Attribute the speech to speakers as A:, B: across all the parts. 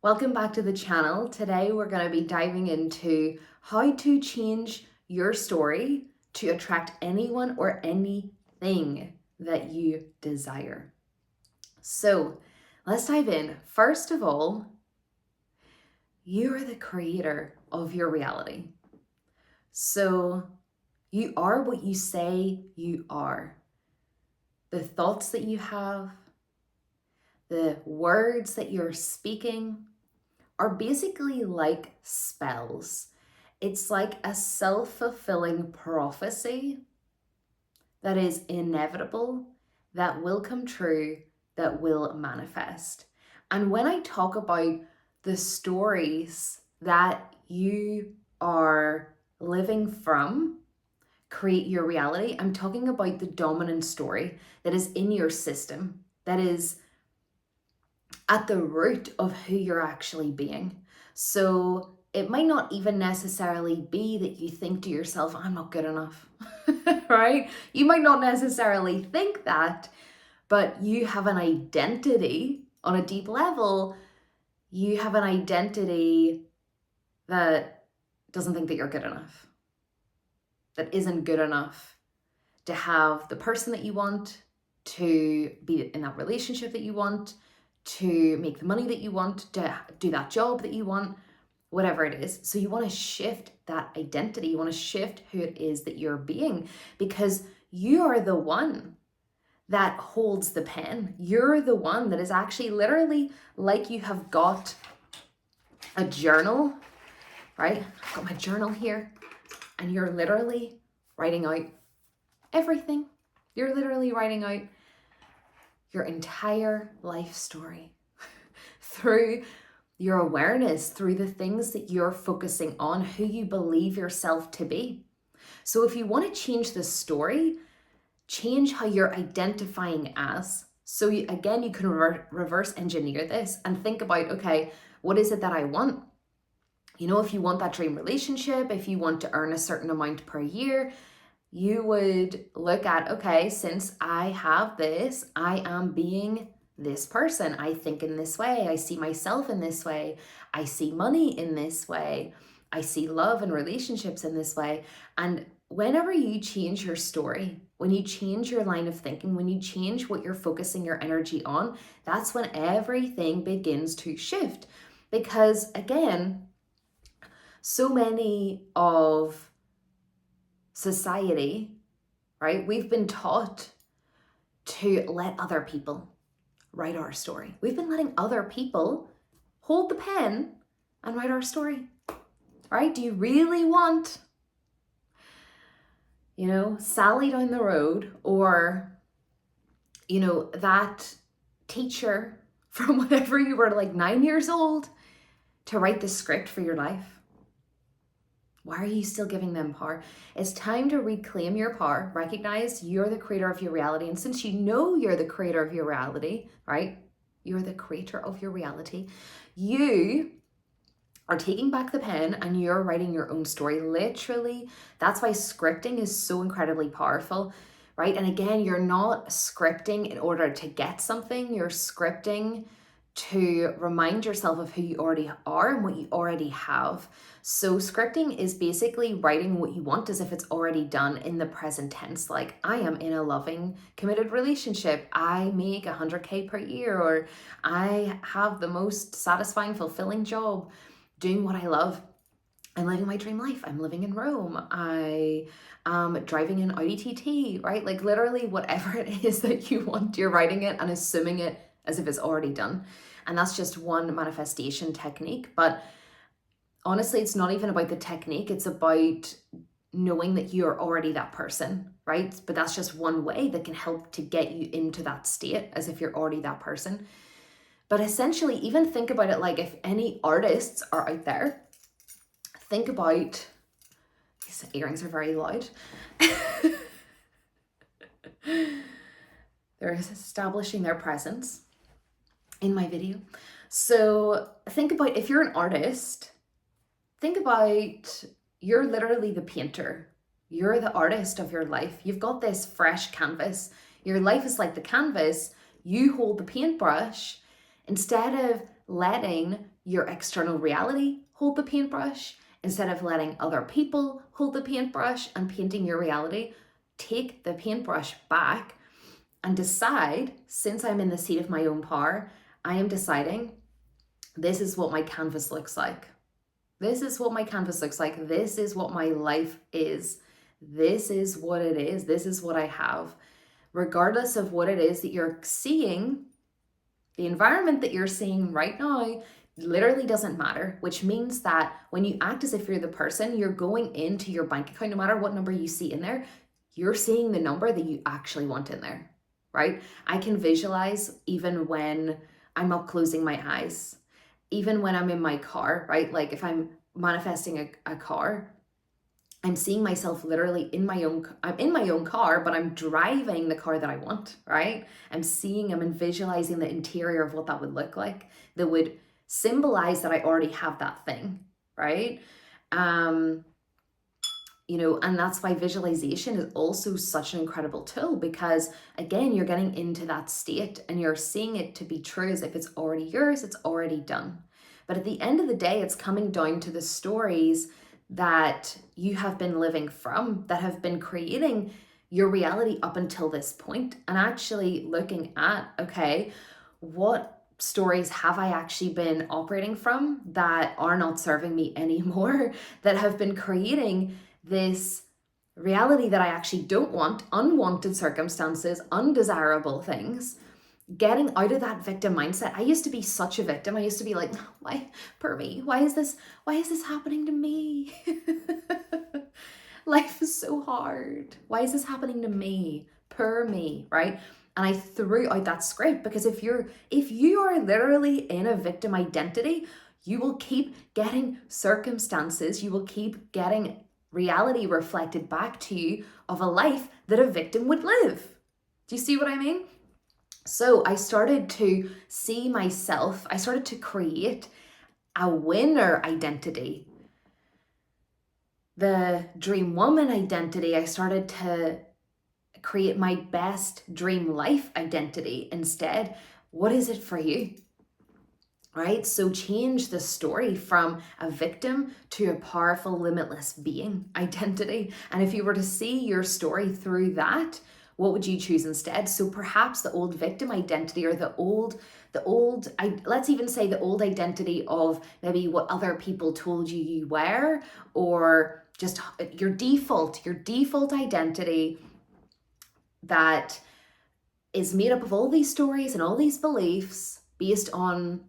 A: Welcome back to the channel. Today we're going to be diving into how to change your story to attract anyone or anything that you desire. So let's dive in. First of all, you are the creator of your reality. So you are what you say you are. The thoughts that you have, the words that you're speaking are basically like spells. It's like a self-fulfilling prophecy that is inevitable, that will come true, that will manifest. And when I talk about the stories that you are living from, create your reality, I'm talking about the dominant story that is in your system, that is at the root of who you're actually being. So it might not even necessarily be that you think to yourself, I'm not good enough, right? You might not necessarily think that, but you have an identity on a deep level. You have an identity that doesn't think that you're good enough, that isn't good enough to have the person that you want, to be in that relationship that you want, to make the money that you want, to do that job that you want, whatever it is. So you want to shift that identity. You want to shift who it is that you're being, because you are the one that holds the pen. You're the one that is actually literally like you have got a journal, right? I've got my journal here, and you're literally writing out everything. You're literally writing out your entire life story through your awareness, through the things that you're focusing on, who you believe yourself to be. So if you want to change the story, change how you're identifying as. So you can reverse engineer this and think about, okay, what is it that I want? You know, if you want that dream relationship, if you want to earn a certain amount per year, you would look at, okay, since I have this, I am being this person. I think in this way. I see myself in this way. I see money in this way. I see love and relationships in this way. And whenever you change your story, when you change your line of thinking, when you change what you're focusing your energy on, that's when everything begins to shift. Because again, so many of society, right? We've been taught to let other people write our story. We've been letting other people hold the pen and write our story, right? Do you really want, Sally down the road, or, that teacher from whenever you were like 9 years old to write the script for your life? Why are you still giving them power? It's time to reclaim your power. Recognize you're the creator of your reality. And since you know you're the creator of your reality, right? You're the creator of your reality. You are taking back the pen and you're writing your own story. Literally, that's why scripting is so incredibly powerful, right? And again, you're not scripting in order to get something. You're scripting to remind yourself of who you already are and what you already have. So scripting is basically writing what you want as if it's already done in the present tense. Like, I am in a loving, committed relationship. I make 100K per year, or I have the most satisfying, fulfilling job doing what I love. I'm living my dream life. I'm living in Rome. I am driving an Audi TT, right? Like literally whatever it is that you want, you're writing it and assuming it as if it's already done. And that's just one manifestation technique. But honestly, it's not even about the technique. It's about knowing that you're already that person, right? But that's just one way that can help to get you into that state as if you're already that person. But essentially, even think about it like if any artists are out there, think about, these earrings are very loud. They're establishing their presence in my video. So think about, if you're an artist, think about you're literally the painter. You're the artist of your life. You've got this fresh canvas. Your life is like the canvas. You hold the paintbrush. Instead of letting your external reality hold the paintbrush, instead of letting other people hold the paintbrush and painting your reality, take the paintbrush back and decide, since I'm in the seat of my own power, I am deciding this is what my canvas looks like. This is what my canvas looks like. This is what my life is. This is what it is. This is what I have. Regardless of what it is that you're seeing, the environment that you're seeing right now literally doesn't matter, which means that when you act as if you're the person, you're going into your bank account, no matter what number you see in there, you're seeing the number that you actually want in there, right? I can visualize even when I'm not closing my eyes, even when I'm in my car, right? Like if I'm manifesting a car, I'm seeing myself literally I'm in my own car, but I'm driving the car that I want, right? I'm visualizing the interior of what that would look like, that would symbolize that I already have that thing, right? And that's why visualization is also such an incredible tool, because again, you're getting into that state and you're seeing it to be true as if it's already yours, it's already done. But at the end of the day, it's coming down to the stories that you have been living from, that have been creating your reality up until this point, and actually looking at, okay, what stories have I actually been operating from that are not serving me anymore, that have been creating this reality that I actually don't want, unwanted circumstances, undesirable things. Getting out of that victim mindset. I used to be such a victim. I used to be like, why, per me? Why is this happening to me? Life is so hard. Why is this happening to me? Per me, right? And I threw out that script, because if you are literally in a victim identity, you will keep getting circumstances, you will keep getting reality reflected back to you of a life that a victim would live. Do you see what I mean? So I started to see myself, I started to create a winner identity. The dream woman identity, I started to create my best dream life identity instead. What is it for you? Right? So change the story from a victim to a powerful, limitless being identity. And if you were to see your story through that, what would you choose instead? So perhaps the old victim identity, or let's even say the old identity of maybe what other people told you were, or just your default identity that is made up of all these stories and all these beliefs based on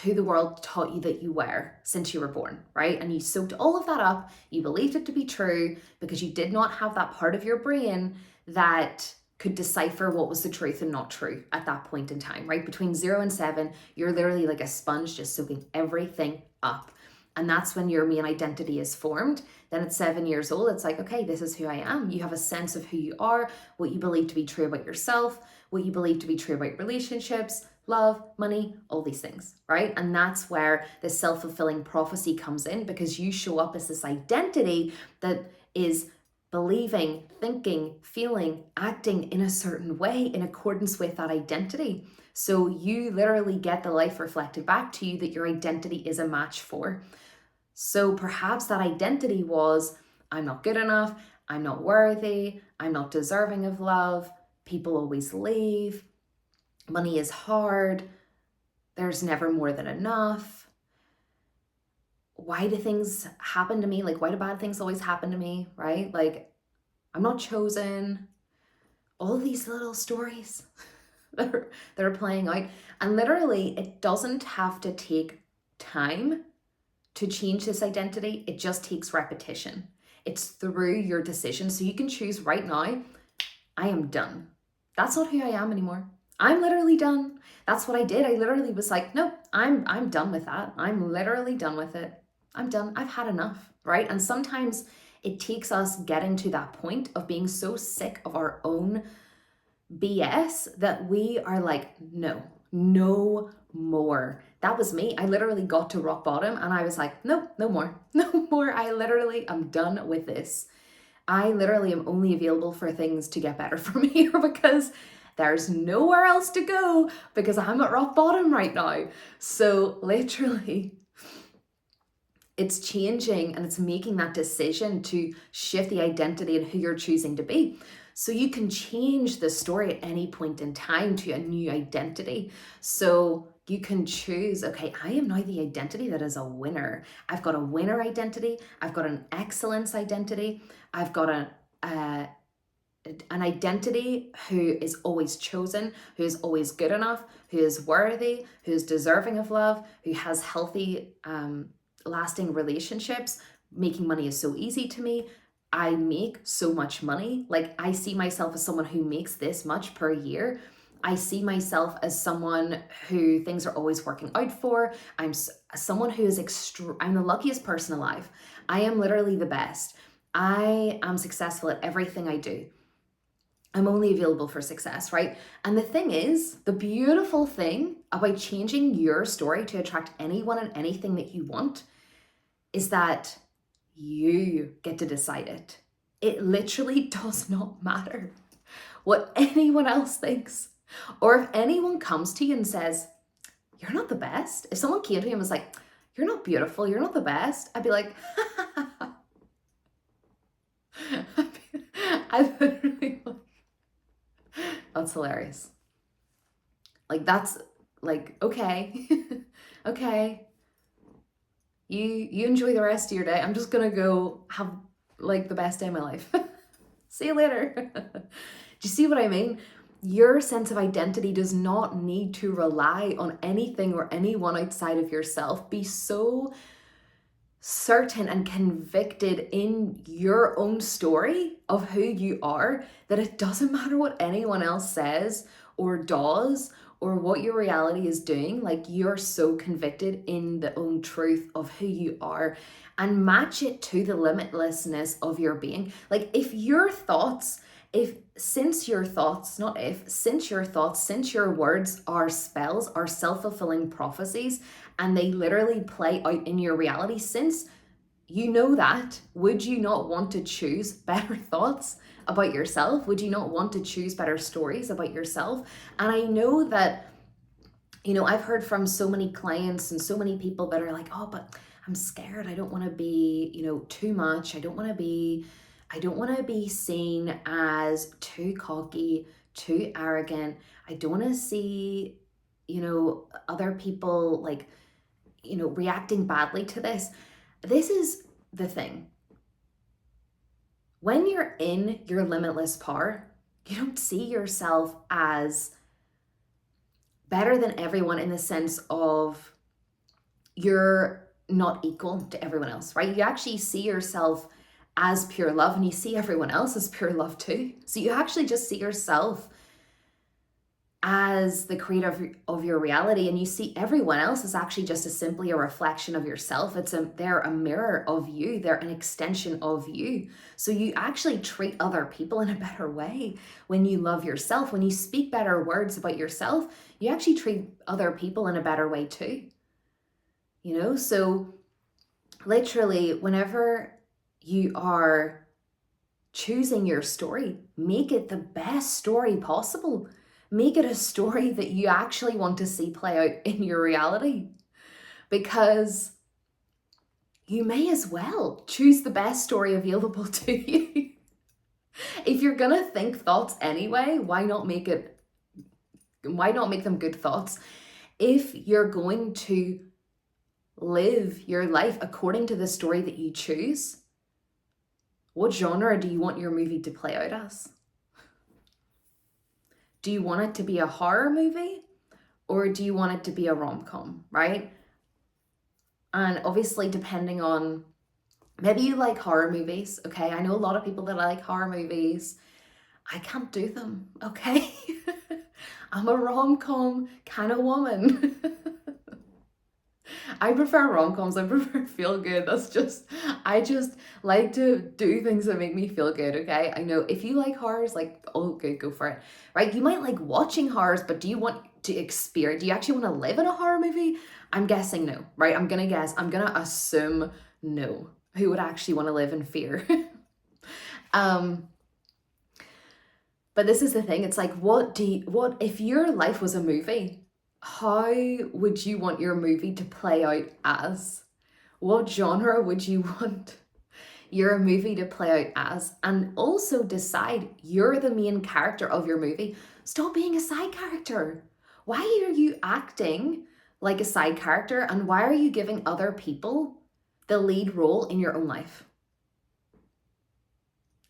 A: who the world taught you that you were since you were born, right? And you soaked all of that up, you believed it to be true because you did not have that part of your brain that could decipher what was the truth and not true at that point in time, right? Between 0 and 7, you're literally like a sponge just soaking everything up. And that's when your main identity is formed. Then at 7 years old, it's like, okay, this is who I am. You have a sense of who you are, what you believe to be true about yourself, what you believe to be true about relationships, love, money, all these things, right? And that's where the self-fulfilling prophecy comes in, because you show up as this identity that is believing, thinking, feeling, acting in a certain way in accordance with that identity. So you literally get the life reflected back to you that your identity is a match for. So perhaps that identity was, I'm not good enough, I'm not worthy, I'm not deserving of love, people always leave, money is hard, there's never more than enough. Why do things happen to me? Like, why do bad things always happen to me, right? Like, I'm not chosen. All these little stories that are playing out. And literally, it doesn't have to take time to change this identity. It just takes repetition. It's through your decision. So you can choose right now, I am done. That's not who I am anymore. I'm literally done. That's what I did. I literally was like, no, I'm done with that. I'm literally done with it. I'm done. I've had enough, right? And sometimes it takes us getting to that point of being so sick of our own BS that we are like, no more. That was me. I literally got to rock bottom and I was like, no more. I literally am done with this. I literally am only available for things to get better from here, because There's nowhere else to go because I'm at rock bottom right now. So literally, it's changing and it's making that decision to shift the identity and who you're choosing to be. So you can change the story at any point in time to a new identity. So you can choose, okay, I am now the identity that is a winner. I've got a winner identity. I've got an excellence identity. I've got an identity who is always chosen, who is always good enough, who is worthy, who is deserving of love, who has healthy, lasting relationships. Making money is so easy to me. I make so much money. Like, I see myself as someone who makes this much per year. I see myself as someone who things are always working out for. I'm someone who is I'm the luckiest person alive. I am literally the best. I am successful at everything I do. I'm only available for success, right? And the thing is, the beautiful thing about changing your story to attract anyone and anything that you want is that you get to decide it. It literally does not matter what anyone else thinks. Or if anyone comes to you and says, you're not the best. If someone came to me and was like, you're not beautiful, you're not the best, I'd be like, I literally, that's hilarious. Like, that's like, okay, okay. You enjoy the rest of your day. I'm just gonna go have like the best day of my life. See you later. Do you see what I mean? Your sense of identity does not need to rely on anything or anyone outside of yourself. Be so certain and convicted in your own story of who you are that it doesn't matter what anyone else says or does or what your reality is doing. Like, you're so convicted in the own truth of who you are, and match it to the limitlessness of your being. Like, since your words are spells, are self-fulfilling prophecies, and they literally play out in your reality, since you know that, would you not want to choose better thoughts about yourself? Would you not want to choose better stories about yourself? And I know that, I've heard from so many clients and so many people that are like, oh, but I'm scared. I don't want to be, too much. I don't want to be seen as too cocky, too arrogant. I don't want to see, other people like, reacting badly to this. This is the thing. When you're in your limitless power, you don't see yourself as better than everyone in the sense of you're not equal to everyone else, right? You actually see yourself as pure love, and you see everyone else as pure love too. So you actually just see yourself as the creator of your reality, and you see everyone else as actually just simply a reflection of yourself. They're a mirror of you. They're an extension of you. So you actually treat other people in a better way when you love yourself. When you speak better words about yourself, you actually treat other people in a better way too. So literally, whenever you are choosing your story, make it the best story possible. Make it a story that you actually want to see play out in your reality, because you may as well choose the best story available to you. If you're gonna think thoughts anyway, why not make them good thoughts? If you're going to live your life according to the story that you choose, what genre do you want your movie to play out as? Do you want it to be a horror movie, or do you want it to be a rom-com, right? And obviously, depending on, maybe you like horror movies, okay? I know a lot of people that like horror movies. I can't do them, okay? I'm a rom-com kind of woman. I prefer rom-coms. I prefer feel good. I just like to do things that make me feel good, okay? I know if you like horrors, like, oh, good, go for it, right? You might like watching horrors, but do you want to experience, do you actually want to live in a horror movie? I'm guessing no, right? I'm going to assume no. Who would actually want to live in fear? But this is the thing, it's like, what if your life was a movie, how would you want your movie to play out as? What genre would you want your movie to play out as? And also decide you're the main character of your movie. Stop being a side character. Why are you acting like a side character, and why are you giving other people the lead role in your own life?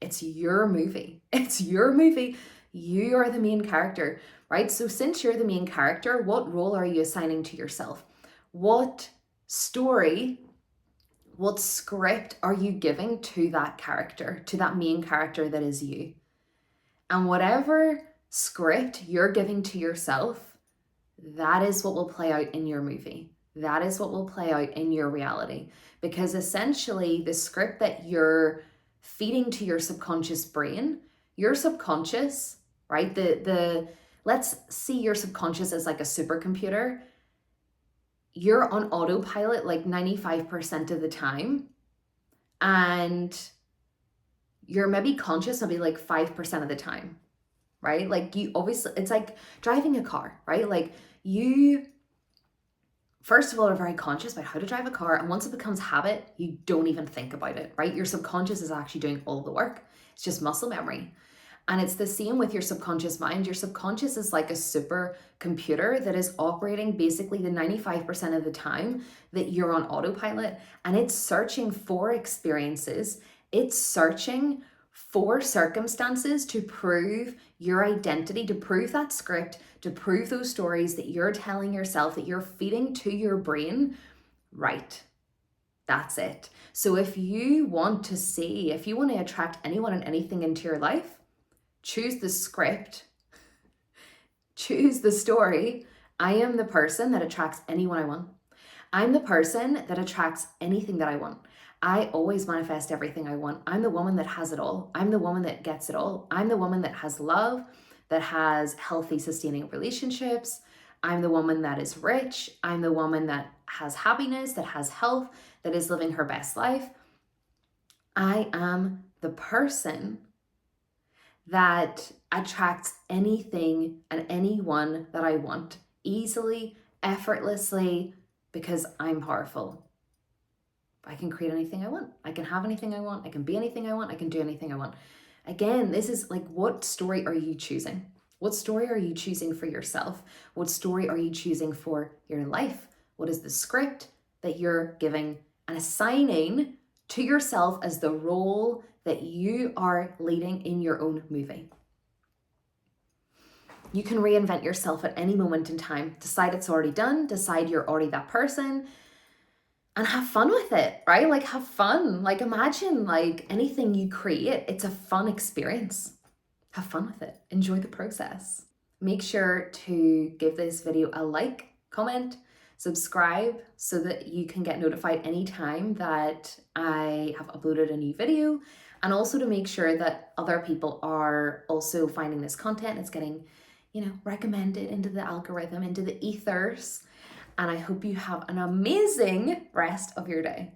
A: It's your movie. It's your movie. You are the main character, right? So since you're the main character, what role are you assigning to yourself? What story, what script are you giving to that character, to that main character that is you? And whatever script you're giving to yourself, that is what will play out in your movie. That is what will play out in your reality. Because essentially, the script that you're feeding to your subconscious brain, your subconscious, right? Let's see your subconscious as like a supercomputer. You're on autopilot like 95% of the time, and you're maybe conscious maybe like 5% of the time, right? Like you obviously, it's like driving a car, right? Like you, first of all, are very conscious about how to drive a car. And once it becomes habit, you don't even think about it, right? Your subconscious is actually doing all the work. It's just muscle memory. And it's the same with your subconscious mind. Your subconscious is like a super computer that is operating basically the 95% of the time that you're on autopilot. And it's searching for experiences. It's searching for circumstances to prove your identity, to prove that script, to prove those stories that you're telling yourself, that you're feeding to your brain. Right. That's it. So if you want to attract anyone and anything into your life, choose the script, choose the story. I am the person that attracts anyone I want. I'm the person that attracts anything that I want. I always manifest everything I want. I'm the woman that has it all. I'm the woman that gets it all. I'm the woman that has love, that has healthy, sustaining relationships. I'm the woman that is rich. I'm the woman that has happiness, that has health, that is living her best life. I am the person that attracts anything and anyone that I want easily, effortlessly, because I'm powerful. I can create anything I want. I can have anything I want. I can be anything I want. I can do anything I want. Again, this is like, what story are you choosing? What story are you choosing for yourself? What story are you choosing for your life? What is the script that you're giving and assigning to yourself as the role that you are leading in your own movie? You can reinvent yourself at any moment in time. Decide it's already done. Decide you're already that person. And have fun with it, right? Like have fun. Like imagine like anything you create, it's a fun experience. Have fun with it. Enjoy the process. Make sure to give this video a like, comment, subscribe so that you can get notified anytime that I have uploaded a new video, and also to make sure that other people are also finding this content. It's getting, recommended into the algorithm, into the ethers. And I hope you have an amazing rest of your day.